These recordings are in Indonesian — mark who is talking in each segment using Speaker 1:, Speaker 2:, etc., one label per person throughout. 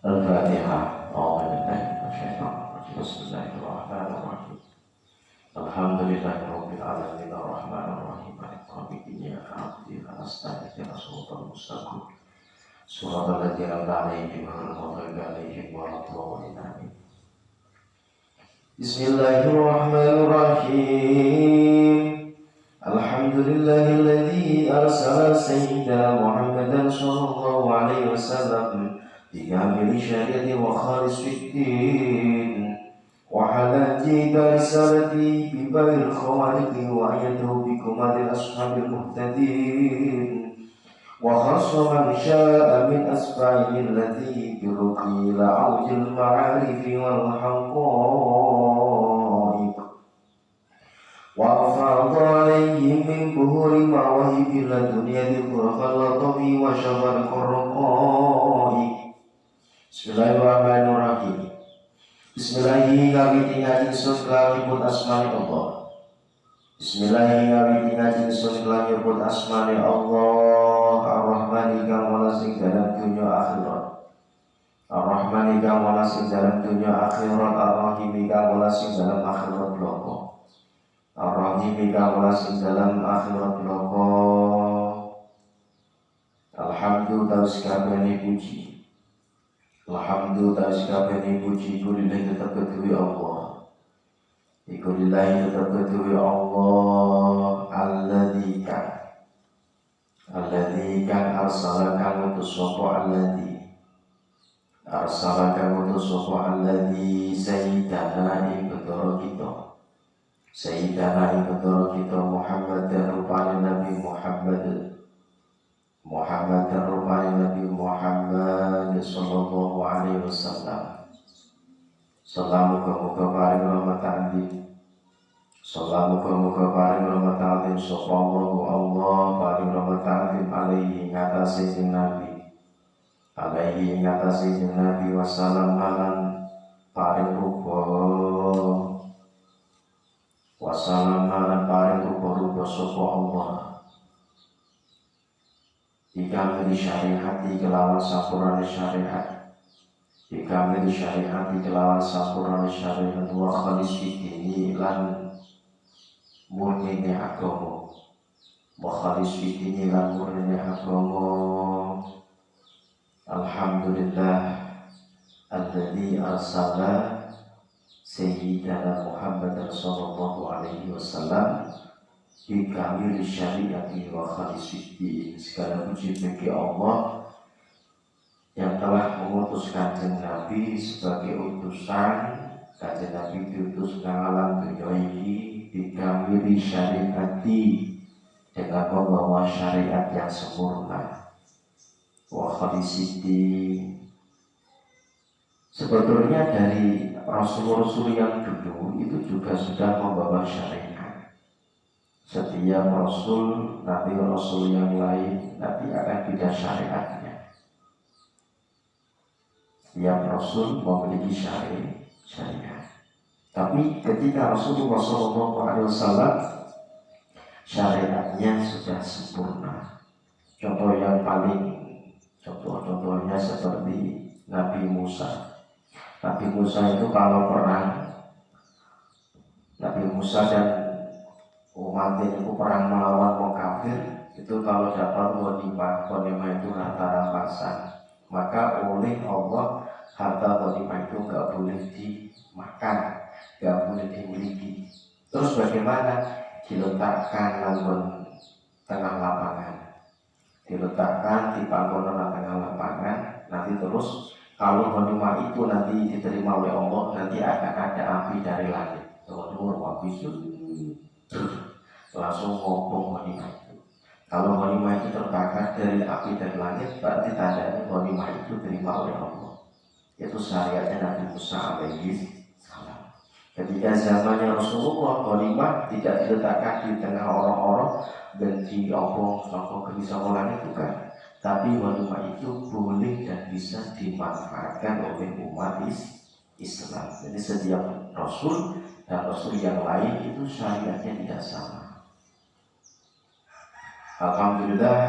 Speaker 1: الفاتحة. أعوذ بالله من الشيطان الرجيم. بسم الله الرحمن الرحيم. الحمد لله رب العالمين الرحمن الرحيم مالك يوم الدين إياك نعبد وإياك نستعين اهدنا الصراط المستقيم صراط الذين أنعمت عليهم غير المغضوب عليهم ولا الضالين آمين. بسم الله الرحمن الرحيم. الحمد لله الذي أرسل سيدنا محمدا صلى الله عليه وسلم بكامل شريعة وخالص الدين وحلت رسالته ببر الخوارق وأيده بكمال الأصحاب المهتدين وخص من شاء من أسباب التي برقي إلى عوج المعارف والحقائق وأفاض عليهم من بهور مواهب الدنيا ذكر اللطف وشفق الرقائق. Bismillahirrahmanirrahim. Bismillahirrahmanirrahim. Ngaji ingsun kelahipun asmani Allah. Bismillahirrahmanirrahim. Ngaji ingsun kelahipun asmani Allah. Ar-Rahman kang welas ing dalam dunya akhirat. Ar-Rahman kang welas ing dalam dunya akhirat. Ar-Rahim kang welas ing dalam akhirat loko. Ar-Rahim kang welas ing dalam akhirat loko. Alhamdulillah sekabehane puji. Alhamdulillah sekabehane puji kulillahi tetap kedue Allah. Iku lillahi tetap kedue Allah alladzi kan arsala kang utus sapa alladzi sayyidana ing betara kita Muhammad dan rupane Nabi Muhammad dan rupane Nabi Muhammad sallallahu alaihi wasallam. Salam muga-muga paring rahmat azim sapa Allah paring rahmat azim alaihi ngatasi Nabi wasallam lan paring rupa sapa Allah dikamili syariati kelawan sampurane syariat wa khalis fitini lan murnine agama Alhamdulillah alladzi arsala sayyidana Muhammad sallallahu alaihi wasallam bikamil syariati wa khalisiti. Segala puji bagi Allah yang telah mengutus kanjeng Nabi sebagai utusan. Kanjeng Nabi diutus ke alam dunia ini bikamil syariati dengan membawa syariat yang sempurna. Wa khalisiti, sebetulnya dari rasul-rasul yang dulu itu juga sudah membawa syariat. Setiap rasul, nabi-rasul yang lain nanti akan beda syariatnya. Setiap rasul memiliki syariat. Tapi ketika Rasulullah SAW syariatnya sudah sempurna. Contohnya seperti Nabi Musa. Nabi Musa itu kalau perang, Nabi Musa dan umatnya itu perang melawan orang kafir, itu kalau dapat ghanimah itu harta rampasan, maka oleh Allah harta ghanimah itu nggak boleh dimakan, nggak boleh dimiliki. Terus bagaimana? Diletakkan dalam tengah lapangan, di panggonan tengah lapangan. Nanti terus kalau ghanimah itu nanti diterima oleh Allah, nanti akan ada api dari langit, turun api langsung ngobong ghanimah itu. Kalau ghanimah itu terbakar dari api dari langit, berarti tandanya ghanimah itu terima oleh Allah. Itu syariatnya Nabi Musa alaihi salam. Ketika zamannya Rasulullah, ghanimah tidak diletakkan di tengah orang-orang dan diobong bisa langit, bukan. Tapi ghanimah itu boleh dan bisa dimanfaatkan oleh umat Islam. Jadi setiap rasul dan rasul yang lain itu syariatnya tidak sama. Alhamdulillah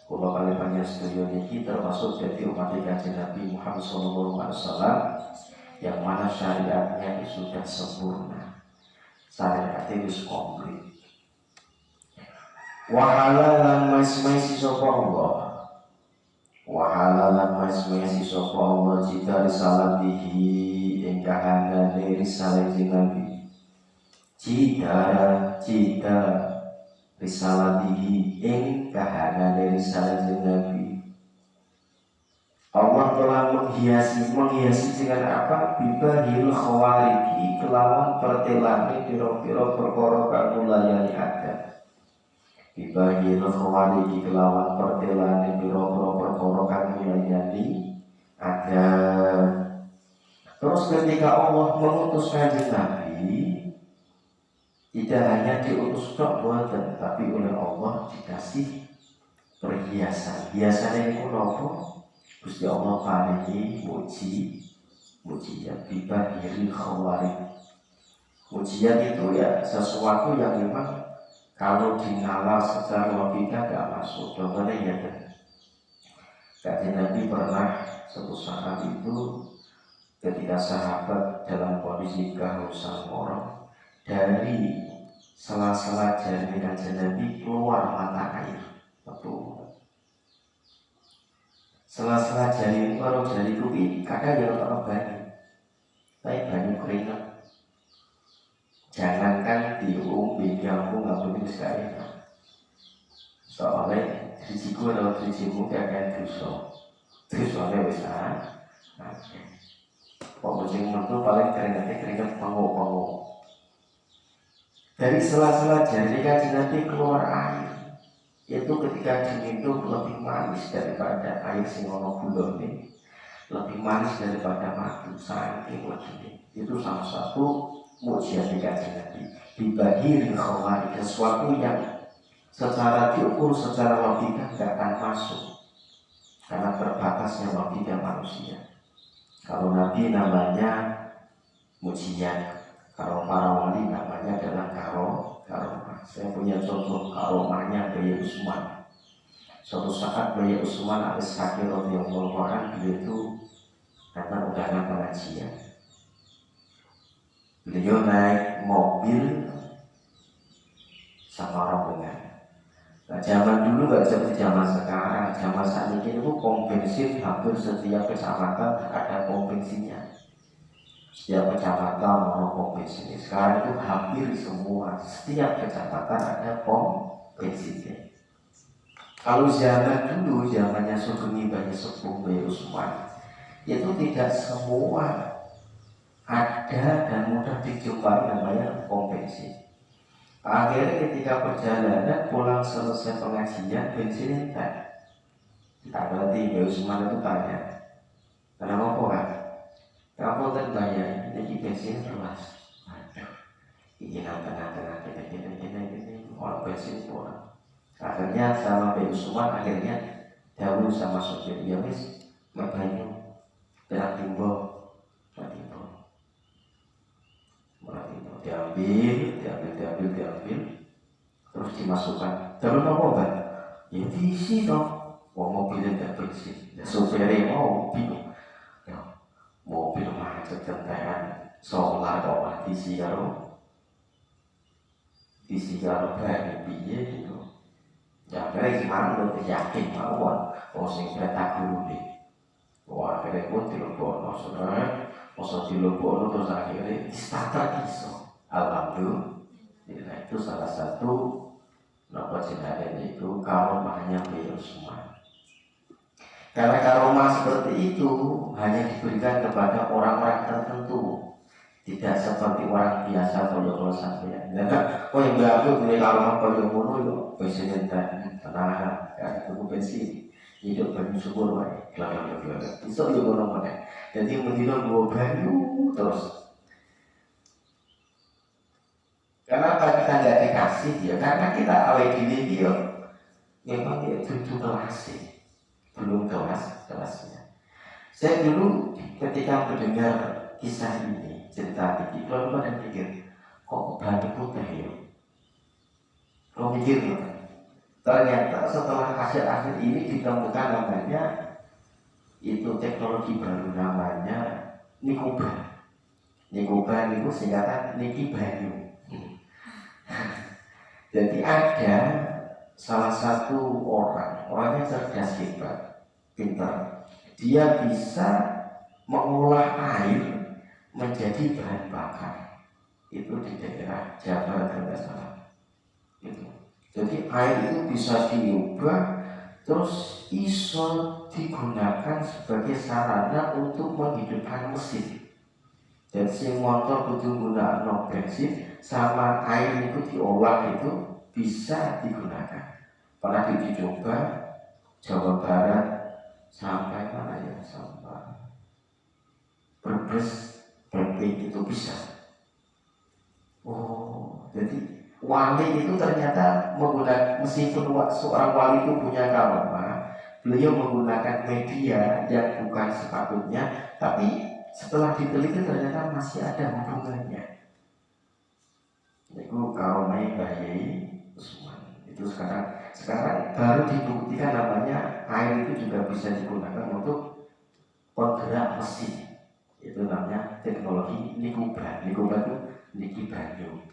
Speaker 1: Kula kali panjenengan niki termasuk jadi umat Kanjeng Nabi Muhammad SAW yang mana syariatnya itu sudah sempurna, syariatnya itu komplit. Wahalalan mas-masi sapa Allah, wahalalan mas-masi sapa Allah jika risalatihi engkahana risalati Nabi, jika risalatihi engkahana risalati Nabi. Allah telah menghiasi dengan apa? Bibahil khawariki kelawan pertelane piro-piro perkara kang layani ada. Bibahil khawariki kelawan pertelane piro-piro perkara kang layani ada. Terus ketika Allah mengutus Kanjeng Nabi, tidak hanya diutus tok boten, tapi oleh Allah dikasih perhiasan. Hiasannya itu nopo? Gusti Allah paringi mujizat bibahil khawarij. Mujizat itu ya sesuatu yang memang kalau dinalar secara logika gak masuk. Contohnya ya Kanjeng Nabi pernah suatu saat itu ketika sahabat dalam kondisi kehausan orang, dari sela-sela jari Kanjeng Nabi keluar mata air. Betul. Sela-sela jari itu kalau jari kuwi kadang ya orang banyu, tapi banyu keringat. Jangankan diumpi, diampu nggak boleh sekali. Soalnya drijiku atau drijimu kayak dosa, dosanya besar. Pokoknya itu paling keringatnya keringat panggung. Dari sela-sela jari Kanjeng Nabi keluar air. Itu ketika diminum lebih manis daripada air singono gula ini, lebih manis daripada madu, saking legine. Itu salah satu mukjizat Kanjeng Nabi. Dibagi khawarij, sesuatu yang secara diukur secara logika tidak akan masuk karena terbatasnya logika manusia. Kalau Nabi namanya mukjizat, kalau para wali namanya adalah karomah. Saya punya contoh karomahnya Buya Usman. Suatu saat Buya Usman Al-Sakir radhiyallahu anhu, beliau itu karena undangan pengajian. Beliau naik mobil sama rombongan. Nah, zaman dulu gak seperti zaman sekarang. Zaman saat ini itu pom bensin hampir setiap kecamatan ada pom bensinnya. Setiap kecamatan mau pom bensin. Sekarang itu hampir semua, setiap kecamatan ada pom bensinnya. Kalau zaman dulu, zamannya Sugeng Bayi Sepuh Buya Usman, itu tidak semua ada dan mudah dijumpai namanya pom bensin. Akhirnya ketika perjalanan pulang selesai pengajian, bensin entek. Berarti Buya Usman itu tanya, kenapa kan? Kamu kan bayar, ini bensin luas. Ini tengah-tengah kita orang bensin kurang. Akhirnya sama Buya Usman akhirnya dahulu sama sopir dia wis banyu dan timbul diambil terus dimasukkan dalam apa kan? Ya diisi dong. Mobilnya tidak bensin, sopirnya mau bingung. Mobil macet kenteran solar kok mah diisi karo banyu piye gitu. Ya kira gimana lu yakin mawon sing kereta dulu nih. Wah akhirnya pun dilebono saudara, masa dilebono terus akhirnya starter iso. Alhamdulillah itu salah satu napa jenenge itu karomahnya Buya Usman. Karena karomah seperti itu hanya diberikan kepada orang-orang tertentu, tidak seperti orang biasa kalau sampai. Oh yang berarti punya karomah kalau ngono yo bensin tenang, ya itu bensin hidup banyu subur wae, kelapa. Iso yo ngono meneh. Jadi mendino dua banyu terus. Kenapa kita nggak dikasih ya? Karena kita awet diri dia memang dia tujuh kelas belum kelasnya. Saya dulu ketika mendengar kisah ini, cerita ini, lalu pada pikir, kok banyu putih ya? Kok mikir gitu? Ternyata setelah akhir-akhir ini ditemukan namanya itu teknologi baru, namanya Nikoba. Nikoba itu singkatan Niki Banyu. Jadi ada salah satu orangnya cerdas, hebat, pintar. Dia bisa mengolah air menjadi bahan bakar. Itu di daerah Jawa kalau nggak salah. Gitu. Jadi air itu bisa diubah terus iso digunakan sebagai sarana untuk menghidupkan mesin. Dan si motor kudu nggunakno bensin sama air itu diolah itu bisa digunakan. Pernah dicoba Jawa Barat sampai mana ya, sampai Brebes, Brebes itu bisa. Oh, jadi wali itu ternyata menggunakan, meskipun seorang wali itu punya karomah, beliau menggunakan media yang bukan sepatutnya, tapi setelah diteliti ternyata masih ada hubungannya. Itu karomah Bayi Usman. Itu sekarang baru dibuktikan namanya air itu juga bisa digunakan untuk penggerak mesin. Itu namanya teknologi Nikoba. Nikoba itu Niki Banyu.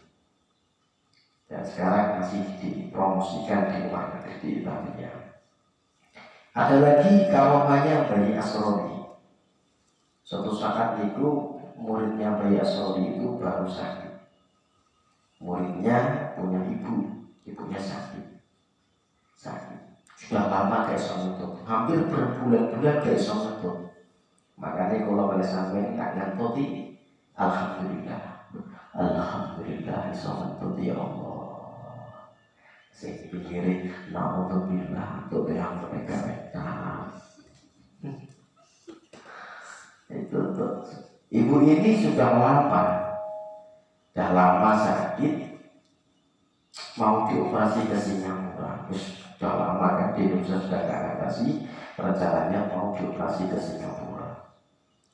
Speaker 1: Dan sekarang masih dipromosikan di luar negeri, di Italia. Ada lagi karomahnya Bayi Asrori. Suatu saat itu muridnya Bayi Asrori itu baru sakit. Muridnya punya ibunya sakit. Sudah lama kayak itu, hampir berbulan-bulan kayak itu. Makanya kalau pada sampai tak ngantuti, alhamdulillah, itu ya Allah. Saya pikirin, naudzubillah untuk yang mereka. Itu tuh. Ibu ini sudah lama sakit, mau dioperasi ke Singapura. Sudah lama kan di Indonesia sudah kasih rencananya mau dioperasi ke Singapura.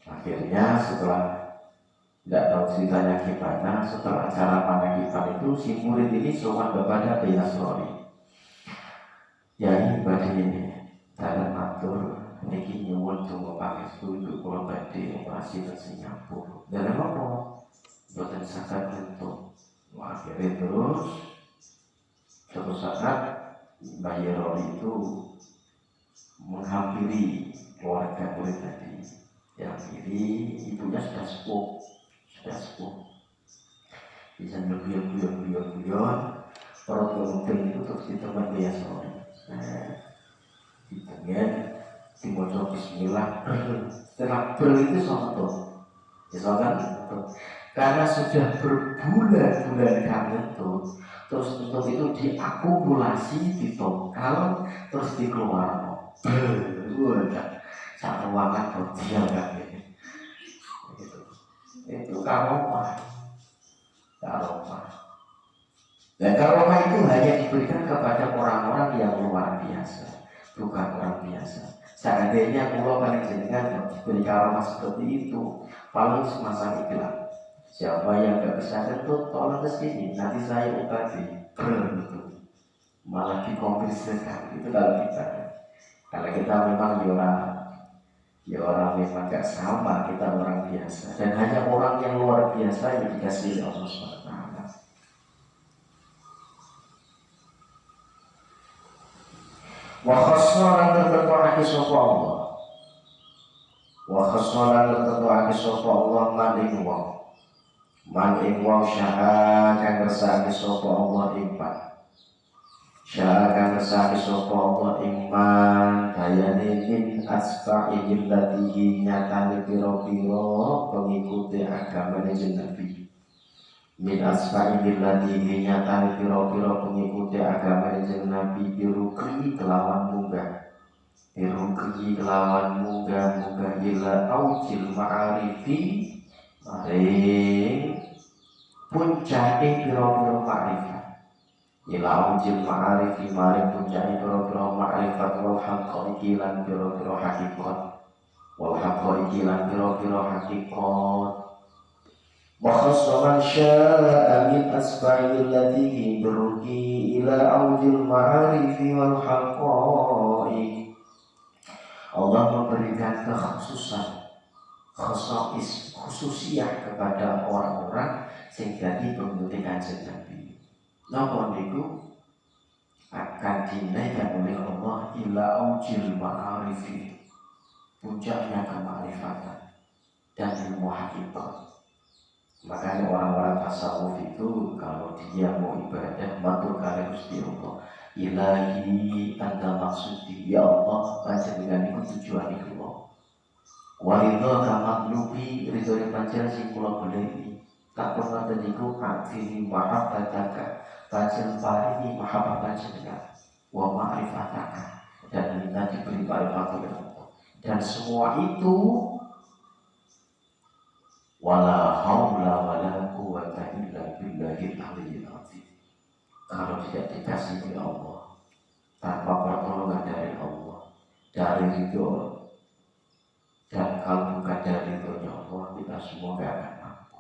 Speaker 1: Akhirnya setelah tidak tahu ceritanya gimana, setelah acara panagipan itu si murid ini sowan kepada Bayi Asrori. Ya ini badhe ini dalam matur niki nyuwun donga pangestu untuk kula badhe operasi ke Singapura. Dan apa? Boten saged untuk. Akhirnya terus suatu saat Bayi Roli itu menghampiri keluarga murid tadi. Yang ini ibunya sudah sepuh. Bisa berguyon, perut kemudian itu terus diteman Bayi Roli. Ditengah dimocok bismillah, setelah itu sontot, karena sudah berbulan-bulan kangen tuh, terus untuk itu diakumulasi, ditokal, terus dikeluarkan, satu ruangan kecil kan itu karomah. Dan karomah itu hanya diberikan kepada orang-orang yang luar biasa, bukan orang biasa. Seandainya pulau paling jenengan diberi karomah seperti itu, paling semasa iklan. Siapa yang gak bisa kentut, tolong ke sini, nanti saya obati. Betul. Malah dikompensasikan. Itu kalau kita memang orang memang gak sama, kita orang biasa. Dan hanya orang yang luar biasa yang dikasih Allah SWT. Wa khasnalan tertentuake sapa Allah. Wa khasnalan tertentuake sapa Allah man ing wong syaha kang ngersake sapa Allah iman. Syaha kang ngersake sapa Allah iman dayane min asfa'i illatihi nyatane pira-pira pengikuti agamane Nabi. Min asfa'i illatihi nyatane pira-pira pengikuti agamane Nabi birukri kelawan munggah. Birukri kelawan munggah ila aujil ma'arifi maring puncake pira-pira ma'rifat. Ila aujil ma'arifi maring puncake pira-pira ma'rifat wal haqqaiqi lan pira-pira hakikat. Wal haqqaiqi lan pira-pira hakikat. wa khassa man syaa min asba'illatihi beruki ila audil ma'arifi wal haqa'iq. Allah memberikan kekhususan, khususiyah kepada orang-orang sing dadi pengikuti Kanjeng Nabi. Napa niku akan dinaikkan oleh Allah ila aujil ma'arifi, puncaknya kemarifatan dan ilmu hakikat. Makanya orang-orang tasawuf itu kalau dia mau ibadah matur kali Gusti Allah, ilahi anta maksudi, ya Allah panjenengan iku tujuan iku Allah. Waridho kamaklubi ridho panjenengan sing kula goleki. Tak pernah tadiku atini mahabbataka, panjenengan paringi mahabbat panjenengan wa ma'rifataka, dan minta diberi ma'rifat oleh Allah. Dan semua itu wala haula wala quwwata illa billahil aliyyil azim. Kalau tidak dikasih oleh Allah, tanpa pertolongan dari Allah, dari ridho, dan kalau bukan dari ridhonya Allah, kita semua gak akan mampu.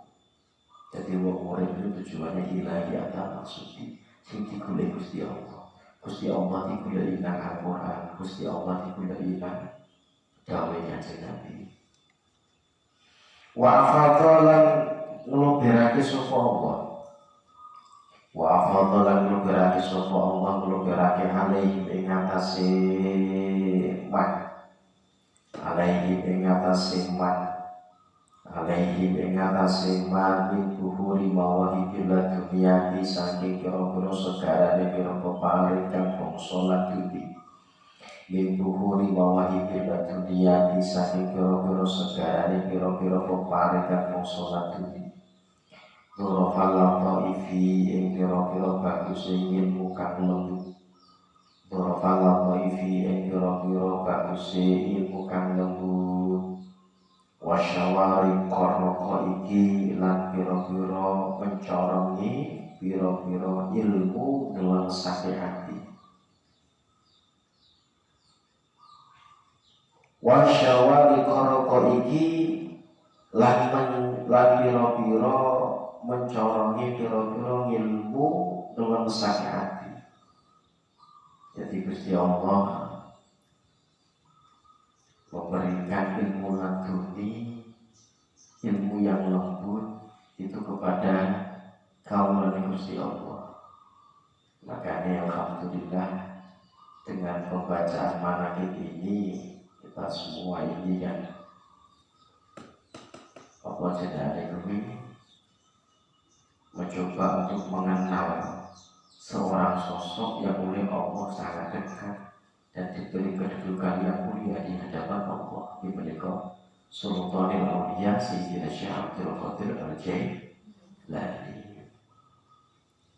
Speaker 1: Jadi wong murid itu tujuannya ilahi anta maksudi, sing digoleki Gusti Allah. Gusti Allah digoleki nang Al-Qur'an, Gusti Allah digoleki nang dawuh Kanjeng Nabi. Wa afadalan nglubirake sapa Allah. Wa afadalan nglubirake sapa Allah, nglubirake alaihi ing atase man. Alaihi ing atase man. Alaihi ing atase man min buhuri mawahibil dunia di saking kira-kira segarane pira peparing kang bangsa lan budi. Min buhuri mawahibil dunia di saking kira-kira segarane pira-pira peparing kang bangsa lan budi. Turafal ta'ifi ing kira-kira bagus ilmu kang lembut. Turafal ta'ifi ing kira-kira bagus ilmu kang lembut. Wasyawari kornoko iki lan pira-pira mencorongi pira-pira ilmu dalam sake hati. Wasyawari kornoko iki lan pira-pira mencorongi pira-pira ilmu dalam sake hati. Jadi Gusti Allah memberikan ilmu laduni, ilmu yang lembut itu kepada kaum Gusti Allah. Makanya alhamdulillah dengan pembacaan manaqib ini kita semua ini kan apa jenenge kuwi mencoba untuk mengenal seorang sosok yang oleh Allah sangat dekat dan diberi kedudukan yang mulia di hadapan Allah. Di menika Sultanul Auliya Sayyidina Syekh Abdul Qadir Al-Jailani.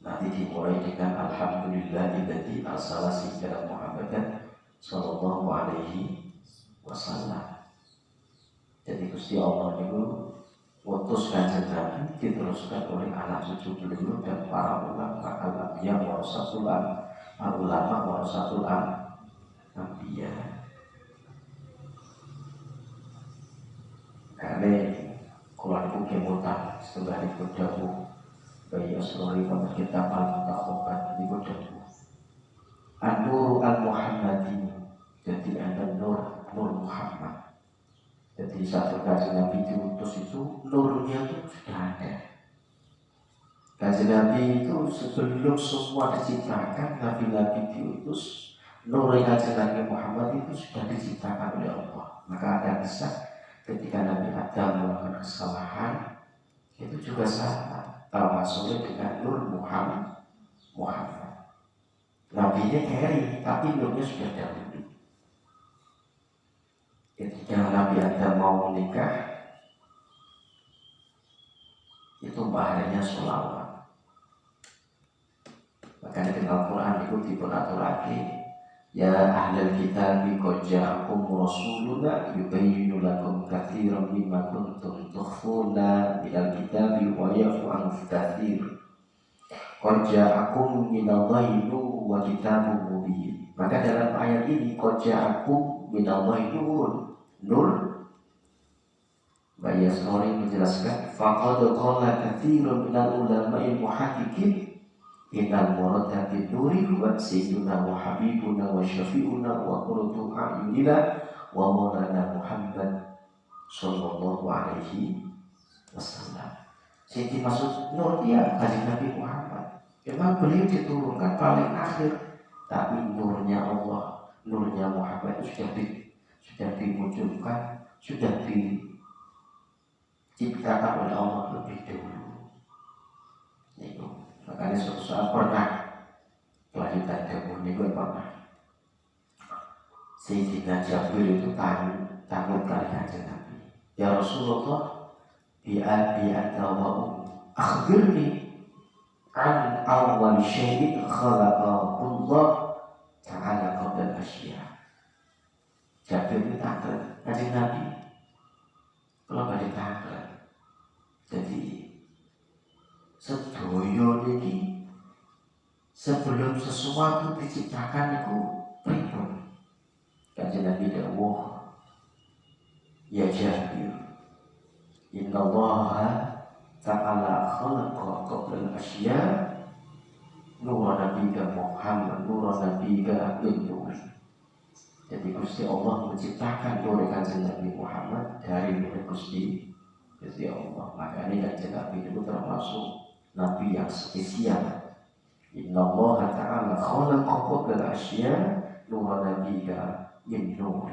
Speaker 1: Nanti dimulai dengan alhamdulillahilladzi arsala sayyidina Muhammadan sallallahu alaihi wasallam. Jadi Gusti Allah itu utus Kanjeng Nabi diteruskan oleh anak cucu beliau dan para ulama al-anbiya warasatul ulama warasatul Nabiya. Karena Quran ku kemutan setelah itu dahulu bayi asrori pada kitab al-Mu'tabat itu dahulu An-Nur al-Muhammadi. Jadi ada Nur Muhammad. Jadi satu Kanjeng Nabi diutus itu nurnya itu sudah ada. Kanjeng Nabi itu sebelum semua diciptakan, Nabi-Nabi diutus, nur Kanjeng Nabi Muhammad itu sudah diciptakan oleh Allah. Maka ada kisah ketika Nabi Adam melakukan kesalahan, itu juga sama, termasuk dengan nur Muhammad. Nabi-nya keri, tapi nurnya sudah dahulu. Ketika Nabi Adam mau menikah, itu bahannya sholawat. Makanya dengan Quran itu diaturake, ya ahlal kitab qad ja'akum rasuluna yubayyinu lakum katsiran mimma kuntum tukhfuna minal kitabi wa ya'fu an katsir. Qad ja'akum minallahi nurun wa kitabun mubin. Maka dalam ayat ini qad ja'akum minallahi nurun. Nur maka Yasroni menjelaskan faqad qala katsirun minal ulama'i muhaqqiqin innal murada bin nuri huwa sayyiduna wa habibuna wa syafi'una wa qurratu a'yunina wa maulana Muhammad sallallahu alaihi wasallam. Yang dimaksud nur dia kanjeng Nabi Muhammad. Memang beliau diturunkan paling akhir, tapi nurnya Allah, nurnya Muhammad itu sudah dimunculkan, sudah diciptakan oleh Allah lebih dahulu. Itu makanya suatu saat pernah kelanjutan dahulu ini pernah Sayyidina Jabir itu takut kali kanjeng Nabi, ya Rasulullah, bi abi anta wa akhbirni an awwal syai'in khalaqahullah ta'ala qabla al-asya. Jabir itu takut kanjeng Nabi, kalau gak ditakut. Jadi sedoyo ini sebelum sesuatu diciptakan itu pripun? Kanjeng Nabi dawuh, ya Jabir, inna Allah ta'ala khalaqa qabla al-asya nura nabiyya Muhammad nura nabiyya bin nur. Jadi Gusti Allah menciptakan nur kanjeng Nabi Muhammad dari nur Gusti Allah. Makanya kanjeng Nabi itu termasuk Nabi yang spesial. Inna Allah ta'ala khalaqa qabla al-asya nura nabiyya bin nur.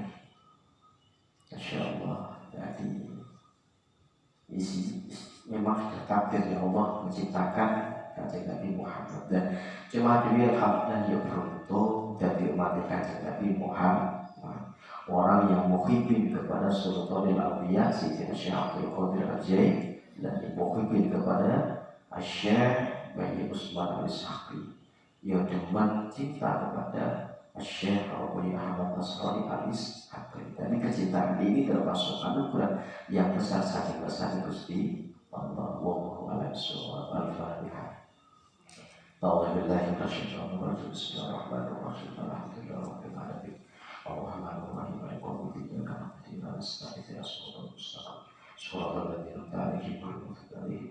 Speaker 1: Insyaallah. Jadi memang sudah takdir ya Allah menciptakan kanjeng Nabi Muhammad, dan cuma diri alhamdulillah ya beruntung jadi umat kanjeng Nabi Muhammad, orang yang mukhibin kepada Sultanul Auliya Sayyidina Syekh Abdul Qadir Al-Jailani dan mukhibin kepada Syekh Bayi Usman Al-Saqi, yang demen cinta kepada Syekh Rabi Ahmad Nasrani Al-Saqi. Dan kecintaan ini termasuk anugerah yang besar saking besar Gusti Allah. Wallahu a'lam bishawab. Al-Fatihah. A'udzubillahi minasyaitonir rajim. Bismillahirrahmanirrahim. Alhamdulillahi rabbil alamin. Ar-Rahmanir Rahim. Maliki yaumiddin. Iyyaka na'budu wa iyyaka nasta'in. Ihdinas siratal mustaqim. Shiratal ladzina an'amta 'alaihim ghairil maghdubi 'alaihim